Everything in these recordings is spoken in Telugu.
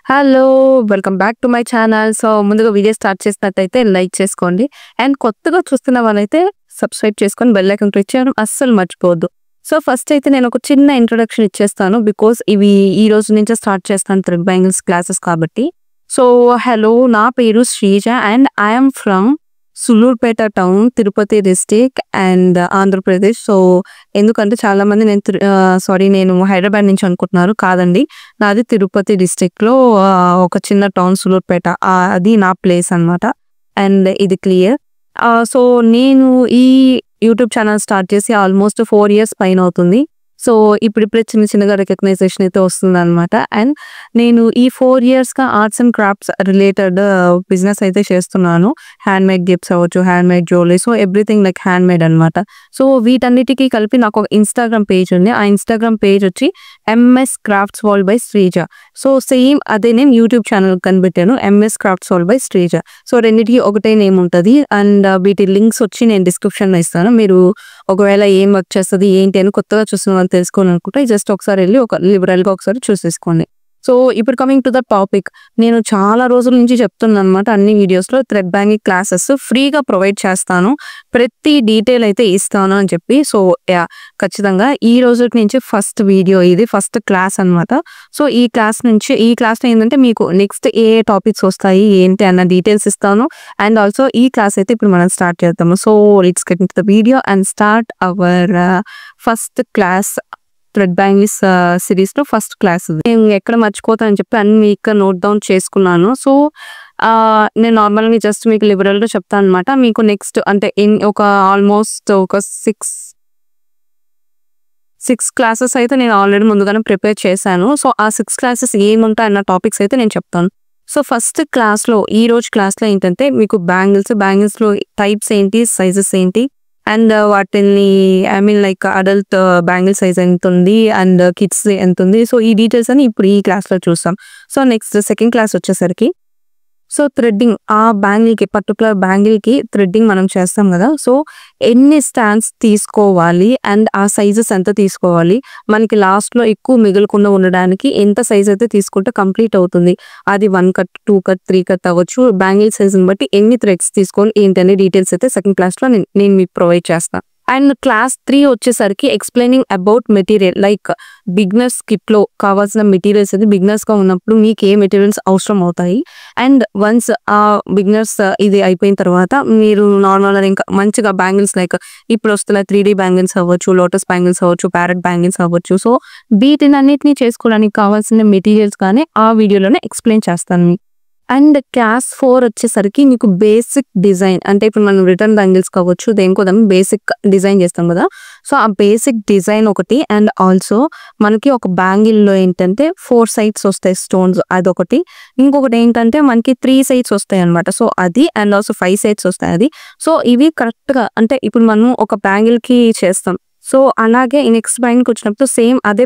Hello! Welcome back to my channel. So, ముందుగా వీడియో స్టార్ట్ చేసినట్టయితే లైక్ చేసుకోండి. అండ్ కొత్తగా చూస్తున్న వాళ్ళైతే సబ్స్క్రైబ్ చేసుకొని బెల్ ఐకాన్ క్లిక్ చేయడం అస్సలు మర్చిపోవద్దు. సో, ఫస్ట్ అయితే నేను ఒక చిన్న ఇంట్రొడక్షన్ ఇచ్చేస్తాను. బికాజ్ ఇవి ఈ రోజు నుంచే స్టార్ట్ చేస్తాను థ్రెడ్ బ్యాంగిల్స్ క్లాసెస్ కాబట్టి. So, hello! నా పేరు Sreeja and I am from Sullurpeta town, Tirupati district and Andhra Pradesh. So, ఎందుకంటే చాలామంది నేను హైదరాబాద్ నుంచి అనుకుంటున్నారు. కాదండి. నాది తిరుపతి డిస్ట్రిక్ట్‌లో ఒక చిన్న టౌన్ సులూర్పేట. అది నా ప్లేస్ అనమాట. అండ్ ఇది క్లియర్. సో, నేను ఈ యూట్యూబ్ ఛానల్ స్టార్ట్ చేసి ఆల్మోస్ట్ 4 ఇయర్స్ పైన అవుతుంది. సో, ఇప్పుడిప్పుడే చిన్న చిన్నగా రికగ్నైజేషన్ అయితే వస్తుందనమాట. అండ్ నేను ఈ 4 ఇయర్స్‌గా arts and crafts related business అయితే చేస్తున్నాను. హ్యాండ్‌మేడ్ గిఫ్ట్స్ అవ్వచ్చు, handmade jewellery, so everything like handmade అనమాట. సో, వీటన్నిటికి కలిపి నాకు ఒక ఇన్‌స్టాగ్రామ్ పేజ్ ఉంది. ఆ ఇన్‌స్టాగ్రామ్ పేజ్ వచ్చి MS crafts world by Sreeja. So, same అదే నేను యూట్యూబ్ ఛానల్ కనిపెట్టాను. MS crafts world by Sreeja. So, రెండిటికి ఒకటే నేమ్ ఉంటది. అండ్ వీటి లింక్స్ వచ్చి నేను డిస్క్రిప్షన్‌లో ఇస్తాను. మీరు ఒకవేళ ఏం వర్క్ చేస్తది, ఏంటి అని కొత్తగా చూస్తున్న వాళ్ళు తెలుసుకోవాలనుకుంటే జస్ట్ ఒకసారి వెళ్లి లిబరల్‌గా ఒకసారి చూసేసుకోండి. సో, ఇప్పుడు కమింగ్ టు ద టాపిక్. నేను చాలా రోజుల నుంచి చెప్తున్నానన్నమాట అన్ని వీడియోస్‌లో థ్రెడ్ బ్యాంగింగ్ క్లాసెస్ ఫ్రీగా ప్రొవైడ్ చేస్తాను. ప్రతి డీటెయిల్ అయితే ఇస్తాను అని చెప్పి. So, yeah! ఖచ్చితంగా ఈ రోజుటి నుంచి ఫస్ట్ వీడియో ఇది. ఫస్ట్ క్లాస్ అన్నమాట. సో, ఈ క్లాస్‌లో ఏందంటే మీకు నెక్స్ట్ ఏ టాపిక్స్ వస్తాయి, ఏంటి అన్న డీటెయిల్స్ ఇస్తాను. అండ్ ఆల్సో ఈ క్లాస్ అయితే ఇప్పుడు మనం స్టార్ట్ చేద్దాము. So, let's get into the video and start our first class. Thread bangles సిరీస్‌లో ఫస్ట్ క్లాస్ ఇది. నేను ఎక్కడ మర్చిపోతానని చెప్పి అన్ని ఇక్కడ నోట్ డౌన్ చేసుకున్నాను. సో, నేను నార్మల్‌గా జస్ట్ మీకు లిబరల్‌గా చెప్తానన్నమాట. మీకు నెక్స్ట్ అంటే ఒక ఆల్మోస్ట్ ఒక 6 క్లాసెస్ అయితే నేను ఆల్రెడీ ముందుగానే ప్రిపేర్ చేశాను. సో, ఆ 6 క్లాసెస్ ఏముంటాయి అన్న టాపిక్స్ అయితే నేను చెప్తాను. సో, ఫస్ట్ క్లాస్‌లో ఈరోజు క్లాస్‌లో ఏంటంటే మీకు బ్యాంగిల్స్‌లో టైప్స్ ఏంటి, సైజెస్ ఏంటి అండ్ వాటిని లైక్ అడల్ట్ బ్యాంగిల్ సైజ్ ఎంతుంది అండ్ కిడ్స్ ఎంతుంది. సో, ఈ డీటెయిల్స్ అని ఇప్పుడు ఈ క్లాస్‌లో చూస్తాం. సో, నెక్స్ట్ సెకండ్ క్లాస్ వచ్చేసరికి సో, థ్రెడ్డింగ్ పర్టికులర్ బ్యాంగిల్‌కి థ్రెడ్డింగ్ మనం చేస్తాం కదా! సో, ఎన్ని స్టాండ్స్ తీసుకోవాలి అండ్ ఆ సైజెస్ ఎంత తీసుకోవాలి, మనకి లాస్ట్‌లో ఎక్కువ మిగలకుండా ఉండడానికి ఎంత సైజ్ అయితే తీసుకుంటే కంప్లీట్ అవుతుంది. అది 1 కట్, 2 కట్, 3 కట్ అవ్వచ్చు. బ్యాంగిల్ సైజ్‌ని బట్టి ఎన్ని థ్రెడ్స్ తీసుకోవాలి ఏంటి అనే డీటెయిల్స్ అయితే సెకండ్ క్లాస్‌లో నేను మీకు ప్రొవైడ్ చేస్తాను. అండ్ క్లాస్ 3 వచ్చేసరికి explaining about material like beginners కిట్‌లో కావాల్సిన మెటీరియల్స్ అది బిగినర్స్‌గా ఉన్నప్పుడు మీకు ఏ మెటీరియల్స్ అవసరం అవుతాయి. అండ్ వన్స్ ఆ బిగినర్స్ ఇది అయిపోయిన తర్వాత మీరు నార్మల్‌గా ఇంకా మంచిగా బ్యాంగిల్స్ లైక్ ఇప్పుడు వస్తున్న 3D బ్యాంగిల్స్ అవ్వచ్చు, లోటస్ బ్యాంగిల్స్ అవ్వచ్చు, ప్యారెట్ బ్యాంగిల్స్ అవ్వచ్చు. సో, వీటినన్నిటిని చేసుకోవడానికి కావాల్సిన మెటీరియల్స్ కానీ ఆ వీడియోలోనే ఎక్స్‌ప్లెయిన్ చేస్తాను మీకు. అండ్ క్లాస్ 4 వచ్చేసరికి మీకు బేసిక్ డిజైన్ అంటే ఇప్పుడు మనం రిటర్న్ బ్యాంగిల్స్ కావచ్చు, దేనికో బేసిక్ డిజైన్ చేస్తాం కదా! సో, ఆ బేసిక్ డిజైన్ ఒకటి అండ్ ఆల్సో మనకి ఒక బ్యాంగిల్‌లో ఏంటంటే 4 సైడ్స్ వస్తాయి స్టోన్స్ అదొకటి. ఇంకొకటి ఏంటంటే మనకి 3 సైడ్స్ వస్తాయన్నమాట. సో, అది అండ్ ఆల్సో 5 సైడ్స్ వస్తాయి అది. సో, ఇవి కరెక్ట్‌గా అంటే ఇప్పుడు మనం ఒక బ్యాంగిల్‌కి చేస్తాం. సో, అలాగే ఈ నెక్స్ట్ బ్యాంగిల్‌కి వచ్చినప్పుడు సేమ్ అదే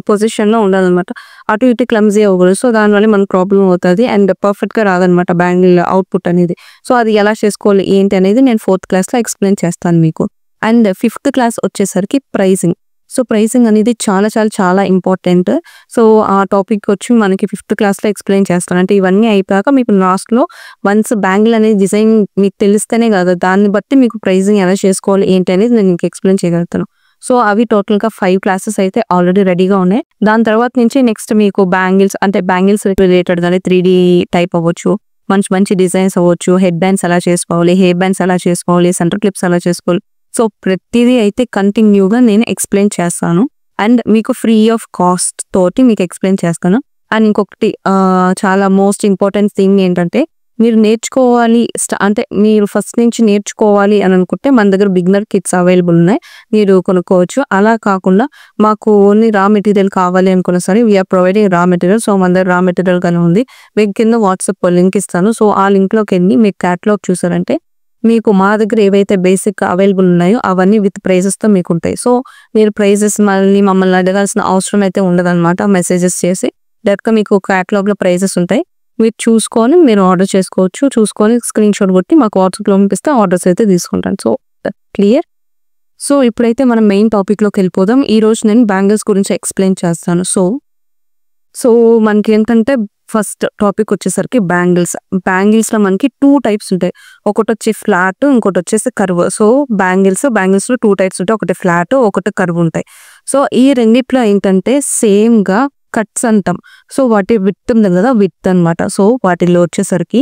పొజిషన్‌లో ఉండాలన్నమాట. అటు ఇటు క్లమ్జీ అవ్వకూడదు. సో, దానివల్ల మనకు ప్రాబ్లమ్ అవుతది అండ్ పర్ఫెక్ట్‌గా రాదన్నమాట బ్యాంగిల్ అవుట్‌పుట్ అనేది. సో, అది ఎలా చేసుకోవాలి ఏంటి అనేది నేను 4థ్ క్లాస్‌లో ఎక్స్‌ప్లెయిన్ చేస్తాను మీకు. అండ్ 5థ్ క్లాస్ వచ్చేసరికి ప్రైజింగ్. సో, ప్రైజింగ్ అనేది చాలా చాలా చాలా ఇంపార్టెంట్. సో, ఆ టాపిక్ వచ్చి మనకి 5థ్ క్లాస్‌లో ఎక్స్‌ప్లెయిన్ చేస్తాను. అంటే ఇవన్నీ అయిపోయాక మీకు లాస్ట్‌లో వన్స్ బ్యాంగిల్ అనేది డిజైన్ మీకు తెలిస్తేనే కదా! దాన్ని బట్టి మీకు ప్రైజింగ్ ఎలా చేసుకోవాలి ఏంటి అనేది నేను మీకు ఎక్స్‌ప్లెయిన్ చేయగలుగుతాను. సో, అవి టోటల్‌గా 5 క్లాసెస్ అయితే ఆల్రెడీ రెడీగా ఉన్నాయి. దాని తర్వాత నుంచి నెక్స్ట్ మీకు బ్యాంగిల్స్ రిలేటెడ్ గాని 3D టైప్ అవ్వచ్చు, మంచి మంచి డిజైన్స్ అవ్వచ్చు, హెడ్ బ్యాండ్స్ ఎలా చేసుకోవాలి, హెయిర్ బ్యాండ్స్ ఎలా చేసుకోవాలి, సెంటర్ క్లిప్స్ ఎలా చేసుకోవాలి. సో, ప్రతిదీ అయితే కంటిన్యూగా నేను ఎక్స్‌ప్లెయిన్ చేస్తాను. అండ్ మీకు ఫ్రీ ఆఫ్ కాస్ట్ తోటి మీకు ఎక్స్‌ప్లెయిన్ చేస్తాను. అండ్ ఇంకొకటి చాలా మోస్ట్ ఇంపార్టెంట్ థింగ్ ఏంటంటే మీరు నేర్చుకోవాలి అంటే మీరు ఫస్ట్ నుంచి నేర్చుకోవాలి అని అనుకుంటే మన దగ్గర బిగినర్ కిట్స్ అవైలబుల్ ఉన్నాయి. మీరు కొనుక్కోవచ్చు. అలా కాకుండా మాకు ఓన్లీ రా మెటీరియల్ కావాలి అనుకున్నా సరే we're providing raw material. So, మన దగ్గర రా మెటీరియల్ గానే ఉంది. మీకు కింద వాట్సాప్ లింక్ ఇస్తాను. సో, ఆ లింక్‌లోకి వెళ్ళి మీకు క్యాటలాగ్ చూసారంటే మీకు మా దగ్గర ఏవైతే బేసిక్ అవైలబుల్ ఉన్నాయో అవన్నీ విత్ ప్రైజెస్‌తో మీకుంటాయి. సో, మీరు ప్రైజెస్ మమ్మల్ని అడగాల్సిన అవసరం అయితే ఉండదన్నమాట. మెసేజెస్ చేసి డైరెక్ట్‌గా మీకు క్యాటలాగ్‌లో ప్రైజెస్ ఉంటాయి. మీరు చూసుకొని మీరు ఆర్డర్ చేసుకోవచ్చు. చూసుకొని స్క్రీన్‌షాట్ కొట్టి మాకు వాట్సాప్‌లో పంపిస్తే ఆర్డర్స్ అయితే తీసుకుంటాను. So, clear. సో, ఇప్పుడైతే మనం మెయిన్ టాపిక్‌లోకి వెళ్ళిపోదాం. ఈరోజు నేను బ్యాంగిల్స్ గురించి ఎక్స్‌ప్లెయిన్ చేస్తాను. సో, మనకి ఏంటంటే ఫస్ట్ టాపిక్ వచ్చేసరికి బ్యాంగిల్స్ లో మనకి 2 టైప్స్ ఉంటాయి. ఒకటి వచ్చి ఫ్లాట్, ఇంకోటి వచ్చేసి కర్వ్. సో బ్యాంగిల్స్ లో 2 టైప్స్ ఉంటాయి. ఒకటి ఫ్లాట్, ఒకటి కర్వ్ ఉంటాయి. సో ఈ రెండిట్లో ఏంటంటే సేమ్ గా కట్స్ అంటాం. సో వాటి విడ్త్ ఉంది కదా, విడ్త్ అనమాట. సో వాటిలో వచ్చేసరికి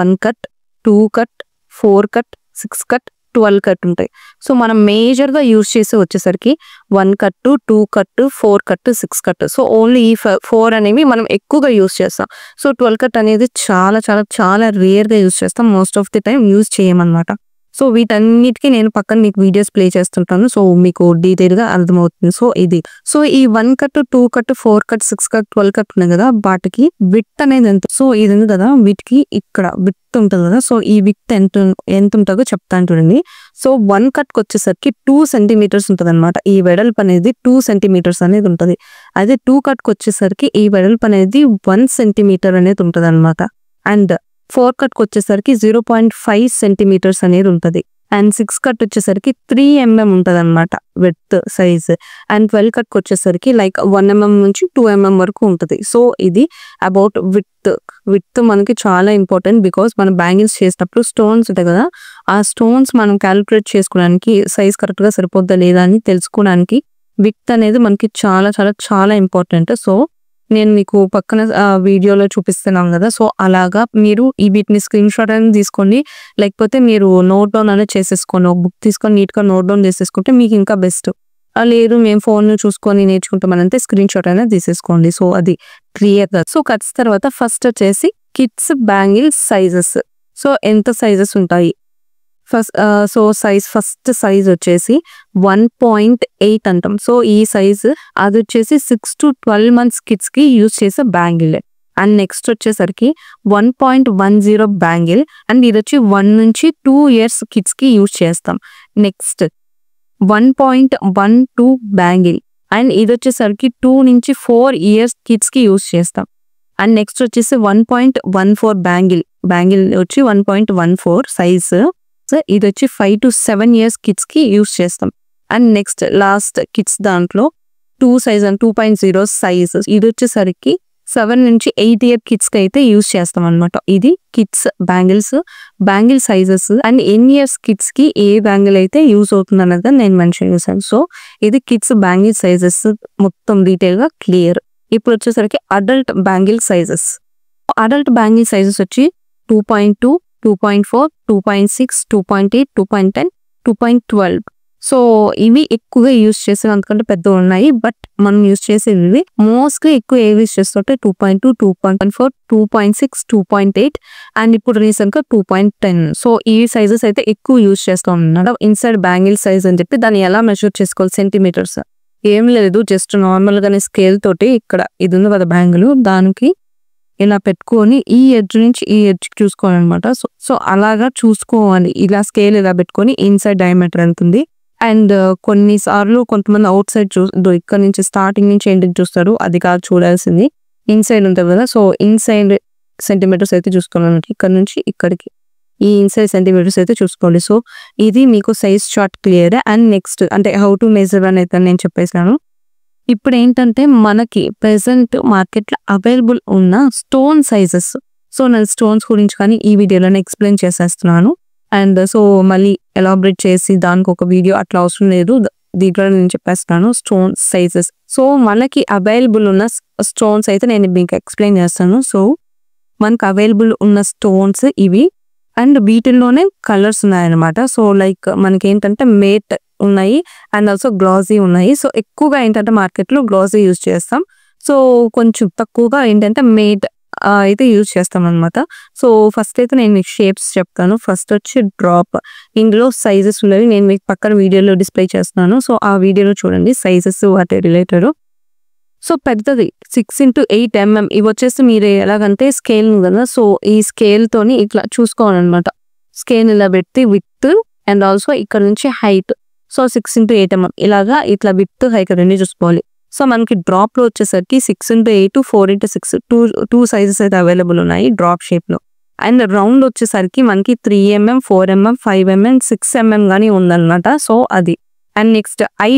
1 cut, 2 cut, 4 cut, 6 cut, 12 cut ఉంటాయి. సో మనం మేజర్ గా యూజ్ చేసి వచ్చేసరికి 1 cut, 2 cut, 4 cut, 6 cut. So only ఈ 4 అనేవి మనం ఎక్కువగా యూజ్ చేస్తాం. సో 12 కట్ అనేది చాలా చాలా చాలా రేర్ గా యూజ్ చేస్తాం. Most of the time use చేయమన్నమాట. సో వీటన్నిటికీ నేను పక్కన మీకు వీడియోస్ ప్లే చేస్తుంటాను. సో మీకు డీటెయిల్ గా అర్థమవుతుంది. సో ఇది సో ఈ 1 cut, 2 cut, 4 cut, 6 cut, 12 cut ఉన్నాయి కదా, వాటికి విడ్త్ అనేది ఎంత. సో ఇది ఉంది కదా, వీటికి ఇక్కడ విడ్త్ ఉంటుంది కదా. సో ఈ విడ్త్ ఎంత ఉంటుందో చెప్తాను చూడండి. సో 1 కట్ వచ్చేసరికి 2 సెంటీమీటర్స్ ఉంటుంది అనమాట. ఈ వెడల్పు అనేది 2 సెంటీమీటర్స్ అనేది ఉంటుంది. అదే 2 కట్ వచ్చేసరికి ఈ వెడల్పు అనేది 1 సెంటీమీటర్ అనేది ఉంటుంది అనమాట. అండ్ 4 కట్ వచ్చేసరికి 0.5 సెంటీమీటర్స్ అనేది ఉంటుంది. అండ్ 6 కట్ వచ్చేసరికి 3 mm ఉంటుంది అనమాట విడ్త్ సైజ్. అండ్ 12 కట్ వచ్చేసరికి లైక్ 1 mm నుంచి 2 mm వరకు ఉంటుంది. సో ఇది అబౌట్ విడ్త్ మనకి చాలా ఇంపార్టెంట్. బికాస్ మనం బ్యాంగిల్స్ చేసినప్పుడు స్టోన్స్ ఉంటాయి కదా, ఆ స్టోన్స్ మనం క్యాలిక్యులేట్ చేసుకోవడానికి సైజ్ కరెక్ట్ గా సరిపోద్దా లేదా అని తెలుసుకోవడానికి విడ్త్ అనేది మనకి చాలా చాలా చాలా ఇంపార్టెంట్. సో నేను మీకు పక్కన వీడియోలో చూపిస్తున్నాను కదా. సో అలాగా మీరు వీటిని స్క్రీన్ షాట్ అనేది తీసుకోండి, లేకపోతే మీరు నోట్ డౌన్ అనేది చేసేసుకోండి. ఒక బుక్ తీసుకొని నీట్ గా నోట్ డౌన్ చేసేసుకుంటే మీకు ఇంకా బెస్ట్. లేదు మేము ఫోన్ చూసుకొని నేర్చుకుంటామనంటే స్క్రీన్ షాట్ అనేది తీసేసుకోండి. సో అది క్లియర్ గా. సో కట్స్ తర్వాత ఫస్ట్ వచ్చేసి కిడ్స్ బ్యాంగిల్ సైజెస్. సో ఎంత సైజెస్ ఉంటాయి సో ఫస్ట్ సైజ్ వచ్చేసి 1.8 అంటాం. సో ఈ సైజు అది వచ్చేసి 6 to 12 months కిడ్స్ కి యూజ్ చేసే బ్యాంగిల్. అండ్ నెక్స్ట్ వచ్చేసరికి 1.10 బ్యాంగిల్. అండ్ ఇది వచ్చి 1 నుంచి 2 years కిడ్స్ కి యూజ్ చేస్తాం. Next 1.12 bangle. అండ్ ఇది వచ్చేసరికి 2 నుంచి 4 years కిడ్స్ కి యూజ్ చేస్తాం. అండ్ నెక్స్ట్ వచ్చేసి 1.14 బ్యాంగిల్ వచ్చి 1.14 సైజు. సో ఇది వచ్చి 5 to 7 years కిడ్స్ కి యూజ్ చేస్తాం. అండ్ నెక్స్ట్ లాస్ట్ కిడ్స్ దాంట్లో 2 సైజ్ అండ్ 2.0 సైజ్. ఇది వచ్చేసరికి 7 నుంచి 8 year కిడ్స్ కి అయితే యూజ్ చేస్తాం అనమాట. ఇది కిడ్స్ బ్యాంగిల్ సైజెస్ అండ్ ఎన్ని ఇయర్స్ కిడ్స్ కి ఏ బ్యాంగిల్ అయితే యూజ్ అవుతుంది అన్నది నేను మెన్షన్ చేశాను. సో ఇది కిడ్స్ బ్యాంగిల్ సైజెస్ మొత్తం డీటెయిల్ గా క్లియర్. ఇప్పుడు వచ్చేసరికి adult bangle sizes. Adult bangle sizes వచ్చి 2.2, 2.4, 2.6, 2.8, 2.10, 2.12. సో ఇవి ఎక్కువగా యూజ్ చేసేవి, అందుకంటే పెద్ద ఉన్నాయి. బట్ మనం యూజ్ చేసేవి మోస్ట్గా ఎక్కువ ఏవి యూజ్ చేస్తుంటే 2.2, 2.4, 2.6, 2.8 అండ్ ఇప్పుడు రీసెంట్ గా 2.10. సో ఈ సైజెస్ అయితే ఎక్కువ యూజ్ చేస్తాం అన్నమాట. ఇన్సైడ్ బ్యాంగిల్ సైజ్ అని చెప్పి దాన్ని ఎలా మెజర్ చేసుకోవాలి సెంటీమీటర్స్ ఏం లేదు, జస్ట్ నార్మల్ గానే స్కేల్ తోటి ఇక్కడ ఇది ఉంది కదా బ్యాంగిల్, దానికి ఇలా పెట్టుకొని ఈ ఎడ్జ్ నుంచి ఈ ఎడ్జ్ చూసుకోవాలన్నమాట. సో అలాగా చూసుకోవాలి. ఇలా స్కేల్ ఇలా పెట్టుకొని ఇన్సైడ్ డయామీటర్ ఎంత ఉంది. అండ్ కొన్నిసార్లు కొంతమంది అవుట్ సైడ్ ఇక్కడ నుంచి స్టార్టింగ్ నుంచి ఎండింగ్ చూస్తారు, అది కాదు చూడాల్సింది ఇన్సైడ్ ఉంటుంది కదా. సో ఇన్సైడ్ సెంటీమీటర్స్ అయితే చూసుకోవాలన్నమాట. ఇక్కడ నుంచి ఇక్కడికి ఈ ఇన్సైడ్ సెంటీమీటర్స్ అయితే చూసుకోవాలి. సో ఇది మీకు size chart clear. And next అంటే హౌ టు మెజర్ అని అయితే నేను చెప్పేసాను. ఇప్పుడు ఏంటంటే మనకి ప్రెసెంట్ మార్కెట్లో అవైలబుల్ ఉన్న స్టోన్ సైజెస్. సో నేను స్టోన్స్ గురించి కానీ ఈ వీడియోలోనే ఎక్స్ప్లెయిన్ చేసేస్తున్నాను. అండ్ సో మళ్ళీ ఎలాబరేట్ చేసి దానికి ఒక వీడియో అట్లా అవసరం లేదు, దీంట్లో నేను చెప్పేస్తున్నాను స్టోన్ సైజెస్. సో మనకి అవైలబుల్ ఉన్న స్టోన్స్ అయితే నేను మీకు ఎక్స్ప్లెయిన్ చేస్తాను. సో మనకు అవైలబుల్ ఉన్న స్టోన్స్ ఇవి. అండ్ వీటిల్లోనే కలర్స్ ఉన్నాయన్నమాట. సో లైక్ మనకి ఏంటంటే మేట్ ఉన్నాయి అండ్ ఆల్సో గ్లాసీ ఉన్నాయి. సో ఎక్కువగా ఏంటంటే మార్కెట్లో గ్లాసీ యూజ్ చేస్తాం. సో కొంచెం తక్కువగా ఏంటంటే మేట్ అయితే యూజ్ చేస్తాం అనమాట. సో ఫస్ట్ అయితే నేను మీకు షేప్స్ చెప్తాను. ఫస్ట్ వచ్చి డ్రాప్. ఇందులో సైజెస్ ఉన్నవి నేను మీకు పక్కన వీడియోలో డిస్ప్లే చేస్తున్నాను. సో ఆ వీడియోలో చూడండి సైజెస్ వాటి రిలేటెడ్. సో పెద్దది 6 into 8 mm. ఇవి వచ్చేసి మీరు ఎలాగంటే స్కేల్ కదా, సో ఈ స్కేల్ తోని ఇట్లా చూసుకోవాలన్నమాట. స్కేల్ ఇలా పెట్టి విత్ అండ్ ఆల్సో ఇక్కడ నుంచి హైట్. సో 6 into 8 mm ఇలాగా ఇట్లా విత్ హైట్ రెండు చూసుకోవాలి. సో మనకి డ్రాప్ లో వచ్చేసరికి 6 into 8, 4 into 6 టూ సైజెస్ అయితే అవైలబుల్ ఉన్నాయి డ్రాప్ షేప్ లో. అండ్ రౌండ్ వచ్చేసరికి మనకి 3 mm, 4 mm, 5 mm, 6 mm గానీ ఉందన్నమాట. సో అది. అండ్ నెక్స్ట్ ఐ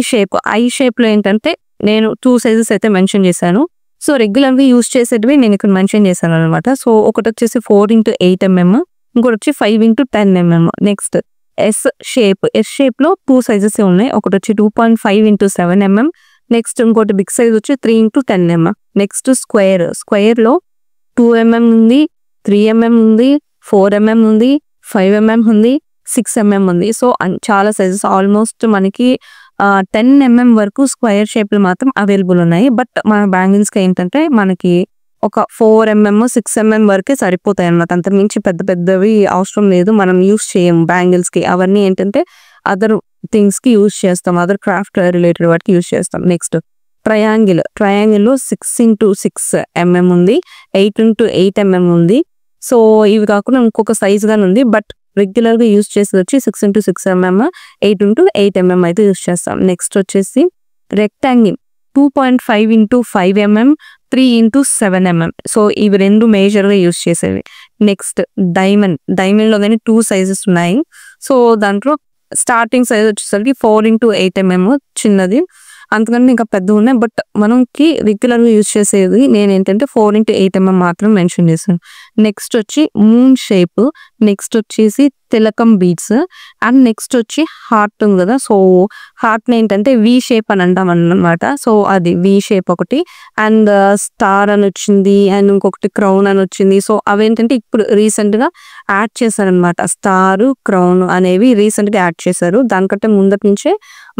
షేప్ లో ఏంటంటే నేను 2 సైజెస్ అయితే మెన్షన్ చేశాను. సో రెగ్యులర్గా యూస్ చేసేటివి నేను ఇక్కడ మెన్షన్ చేశాను అనమాట. సో ఒకటి వచ్చేసి 4x8 mm, ఇంకోటి వచ్చి 5x10 mm. నెక్స్ట్ ఎస్ షేప్లో 2 సైజెస్ ఉన్నాయి. ఒకటి వచ్చి 2.5x7 mm, నెక్స్ట్ ఇంకోటి బిగ్ సైజ్ వచ్చి 3x10 mm. నెక్స్ట్ స్క్వేర్లో 2 mm ఉంది, 3 mm ఉంది, 4 mm ఉంది, 5 mm ఉంది, 6 mm ఉంది. సో చాలా సైజెస్ ఆల్మోస్ట్ మనకి 10 mm వరకు స్క్వేర్ షేప్లు మాత్రం అవైలబుల్ ఉన్నాయి. బట్ మన బ్యాంగిల్స్కి ఏంటంటే మనకి ఒక 4 mm 6 mm వరకే సరిపోతాయి అన్నమాట. అంతకు మించి పెద్ద పెద్దవి అవసరం లేదు, మనం యూస్ చేయం బ్యాంగిల్స్కి. అవన్నీ ఏంటంటే అదర్ థింగ్స్కి యూస్ చేస్తాం, అదర్ క్రాఫ్ట్ రిలేటెడ్ వాటికి యూస్ చేస్తాం. నెక్స్ట్ ట్రయాంగిల్లో 6x6 mm ఉంది, 8x8 mm ఉంది. సో ఇవి కాకుండా ఇంకొక సైజ్ గానే ఉంది, బట్ రెగ్యులర్గా యూస్ చేసేది వచ్చి 6x6 mm, 8x8 mm అయితే యూస్ చేస్తాం. నెక్స్ట్ వచ్చేసి rectangle 2.5x5 mm, 3x7 mm. So ఇవి రెండు మేజర్గా యూస్ చేసేవి. నెక్స్ట్ డైమండ్లో కానీ 2 సైజెస్ ఉన్నాయి. సో దాంట్లో స్టార్టింగ్ సైజ్ వచ్చేసరికి 4x8 mm చిన్నది, అంతకంటే ఇంకా పెద్ద ఉన్నాయి. బట్ మనకి రెగ్యులర్గా యూజ్ చేసేది నేను ఏంటంటే 4x8 mm మాత్రం మెన్షన్ చేశాను. నెక్స్ట్ వచ్చి మూన్ షేప్, నెక్స్ట్ వచ్చేసి తిలకం బీడ్స్, అండ్ నెక్స్ట్ వచ్చి హార్ట్ ఉంది కదా. సో హార్ట్ని ఏంటంటే వి షేప్ అని అంటాం అన్నమాట. సో అది వి షేప్ ఒకటి, అండ్ స్టార్ అని వచ్చింది, అండ్ ఇంకొకటి క్రౌన్ అని వచ్చింది. సో అవేంటంటే ఇప్పుడు రీసెంట్గా యాడ్ చేశారనమాట. స్టారు క్రౌన్ అనేవి రీసెంట్గా యాడ్ చేశారు. దానికంటే ముందటి నుంచే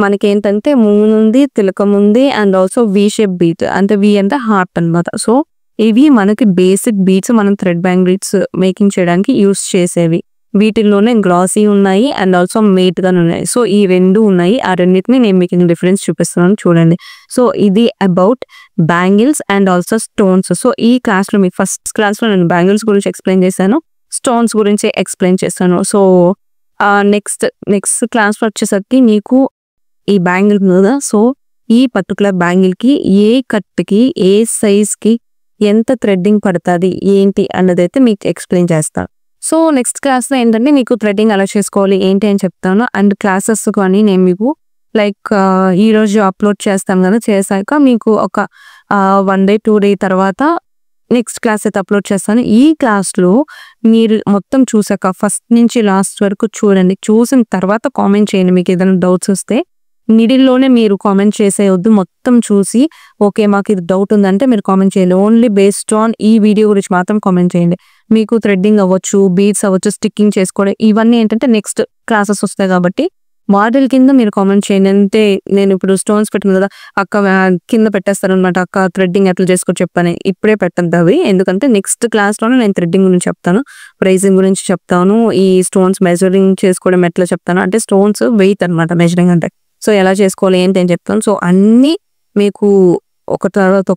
మనకి ఏంటంటే మూన్ ఉంది, తిలకం ఉంది, and also V shape beat, అంటే వి అంటే హార్ట్ అనమాట. సో ఇవి మనకి బేసిక్ బీట్స్ మనం థ్రెడ్ బ్యాంగిల్స్ మేకింగ్ చేయడానికి యూస్ చేసేవి. వీటిల్లోనే గ్లాసీ ఉన్నాయి అండ్ ఆల్సో మేట్ గా ఉన్నాయి. సో ఈ రెండు ఉన్నాయి, ఆ రెండింటిని నేను మీకు డిఫరెన్స్ చూపిస్తున్నాను చూడండి. సో ఇది about bangles and also stones. So ఈ క్లాస్లో మీకు ఫస్ట్ క్లాస్లో నేను బ్యాంగిల్స్ గురించి ఎక్స్ప్లెయిన్ చేశాను, స్టోన్స్ గురించి ఎక్స్ప్లెయిన్ చేశాను. సో నెక్స్ట్ క్లాస్లో వచ్చేసరికి నీకు ఈ బ్యాంగిల్ మీద, సో ఈ పర్టికులర్ బ్యాంగిల్కి ఏ కట్కి ఏ సైజ్కి ఎంత థ్రెడ్డింగ్ పడుతుంది ఏంటి అన్నదైతే మీకు ఎక్స్ప్లెయిన్ చేస్తాను. సో నెక్స్ట్ క్లాస్లో ఏంటంటే మీకు థ్రెడ్డింగ్ ఎలా చేసుకోవాలి ఏంటి అని చెప్తాను. అండ్ క్లాసెస్ కానీ నేను మీకు లైక్ ఈరోజు అప్లోడ్ చేస్తాను కదా, చేశాక మీకు ఒక 1 day 2 day తర్వాత నెక్స్ట్ క్లాస్ అయితే అప్లోడ్ చేస్తాను. ఈ క్లాస్లో మీరు మొత్తం చూసాక ఫస్ట్ నుంచి లాస్ట్ వరకు చూడండి, చూసిన తర్వాత కామెంట్ చేయండి. మీకు ఏదైనా డౌట్స్ వస్తే మిడిల్లోనే మీరు కామెంట్ చేసేయొద్దు, మొత్తం చూసి ఓకే మాకు ఇది డౌట్ ఉందంటే మీరు కామెంట్ చేయండి. ఓన్లీ బేస్డ్ ఆన్ ఈ వీడియో గురించి మాత్రం కామెంట్ చేయండి. మీకు థ్రెడ్డింగ్ అవ్వచ్చు, బీడ్స్ అవ్వచ్చు, స్టిక్కింగ్ చేసుకోవడం, ఇవన్నీ ఏంటంటే నెక్స్ట్ క్లాసెస్ వస్తాయి కాబట్టి మోడల్ కింద మీరు కామెంట్ చేయండి. అంటే నేను ఇప్పుడు స్టోన్స్ పెట్టిన కదా అక్క కింద పెట్టేస్తాను అనమాట, అక్క థ్రెడ్డింగ్ ఎట్లా చేసుకో చెప్పని. ఇప్పుడే పెట్టద్దు అవి, ఎందుకంటే నెక్స్ట్ క్లాస్లోనే నేను థ్రెడ్డింగ్ గురించి చెప్తాను, ప్రైజింగ్ గురించి చెప్తాను, ఈ స్టోన్స్ మెజరింగ్ చేసుకోవడం ఎట్లా చెప్తాను. అంటే స్టోన్స్ వెయిట్ అనమాట మెజరింగ్ అంటే. సో ఎలా చేసుకోవాలి ఏంటి అని చెప్తాను. సో అన్నీ మీకు ఒకటి తర్వాత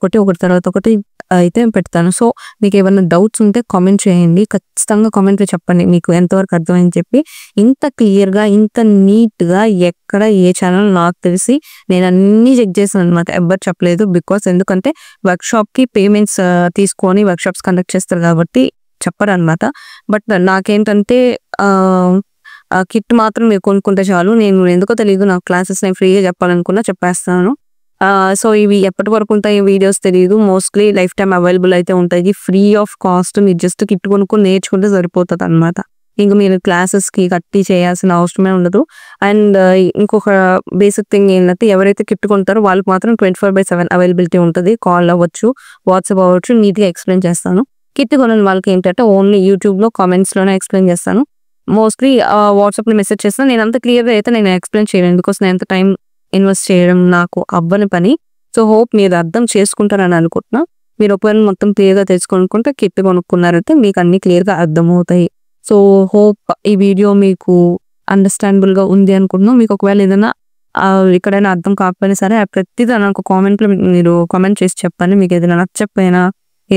ఒకటి అయితే పెడతాను. సో మీకు ఏమైనా డౌట్స్ ఉంటే కామెంట్ చేయండి, ఖచ్చితంగా కామెంట్లో చెప్పండి మీకు ఎంతవరకు అర్థమైంది చెప్పి. ఇంత క్లియర్గా ఇంత నీట్గా ఎక్కడ ఏ ఛానల్ నాకు తెలిసి నేను అన్నీ చెక్ చేశాను అనమాట, ఎవ్వరు చెప్పలేదు. బికాస్ ఎందుకంటే వర్క్షాప్కి పేమెంట్స్ తీసుకొని వర్క్షాప్స్ కండక్ట్ చేస్తారు కాబట్టి చెప్పరు అనమాట. బట్ నాకేంటంటే కిట్ మాత్రం మీరు కొనుక్కుంటే చాలు, నేను ఎందుకో తెలియదు నాకు క్లాసెస్ నేను ఫ్రీగా చెప్పాలనుకున్నా చెప్పేస్తాను. సో ఇవి ఎప్పటి వరకు ఉంటాయి వీడియోస్ తెలియదు, మోస్ట్లీ లైఫ్ టైం అవైలబుల్ అయితే ఉంటాయి, ఫ్రీ ఆఫ్ కాస్ట్. మీరు జస్ట్ కిట్ కొనుక్కొని నేర్చుకుంటే సరిపోతుంది అనమాట. ఇంకా మీరు క్లాసెస్కి కట్టి చేయాల్సిన అవసరమే ఉండదు. అండ్ ఇంకొక బేసిక్ థింగ్ ఏంటంటే ఎవరైతే కిట్ కొంటారో వాళ్ళకి మాత్రం 24/7 అవైలబిలిటీ ఉంటుంది, కాల్ అవ్వచ్చు, వాట్సాప్ అవ్వచ్చు, నీట్గా ఎక్స్ప్లెయిన్ చేస్తాను. కిట్ కొనని వాళ్ళకి ఏంటంటే ఓన్లీ యూట్యూబ్లో కామెంట్స్లోనే ఎక్స్ప్లెయిన్ చేస్తాను. మోస్ట్లీ వాట్సాప్లో మెసేజ్ చేస్తాను. నేను అంత క్లియర్గా అయితే నేను ఎక్స్ప్లెయిన్ చేయను, బికాస్ నేను ఎంత టైం ఇన్వెస్ట్ చేయడం నాకు అవ్వని పని. సో హోప్ మీరు అర్థం చేసుకుంటారని అనుకుంటున్నా. మీరు ఒకవేళ మొత్తం క్లియర్గా తెలుసుకుంటే కిట్ కొనుక్కున్నారైతే మీకు అన్ని క్లియర్గా అర్థమవుతాయి. సో హోప్ ఈ వీడియో మీకు అండర్స్టాండబుల్గా ఉంది అనుకుంటున్నాం. మీకు ఒకవేళ ఏదైనా ఎక్కడైనా అర్థం కాకపోయినా సరే ప్రతిదీ నాకు కామెంట్లో మీరు కామెంట్ చేసి చెప్పండి. మీకు ఏదైనా నచ్చకపోయినా,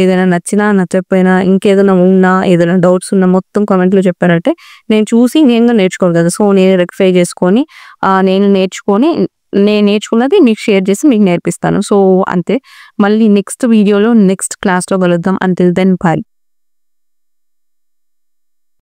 ఏదైనా నచ్చకపోయినా, ఇంకేదైనా ఉన్నా, ఏదైనా డౌట్స్ ఉన్నా మొత్తం కామెంట్లో చెప్పారంటే నేను చూసి నేను నేర్చుకోవాలి కదా. సో నేను రెక్టిఫై చేసుకొని నేను నేర్చుకున్నది మీకు షేర్ చేసి మీకు నేర్పిస్తాను. సో అంతే, మళ్ళీ నెక్స్ట్ వీడియోలో నెక్స్ట్ క్లాస్లో కలుద్దాం. Until then bye.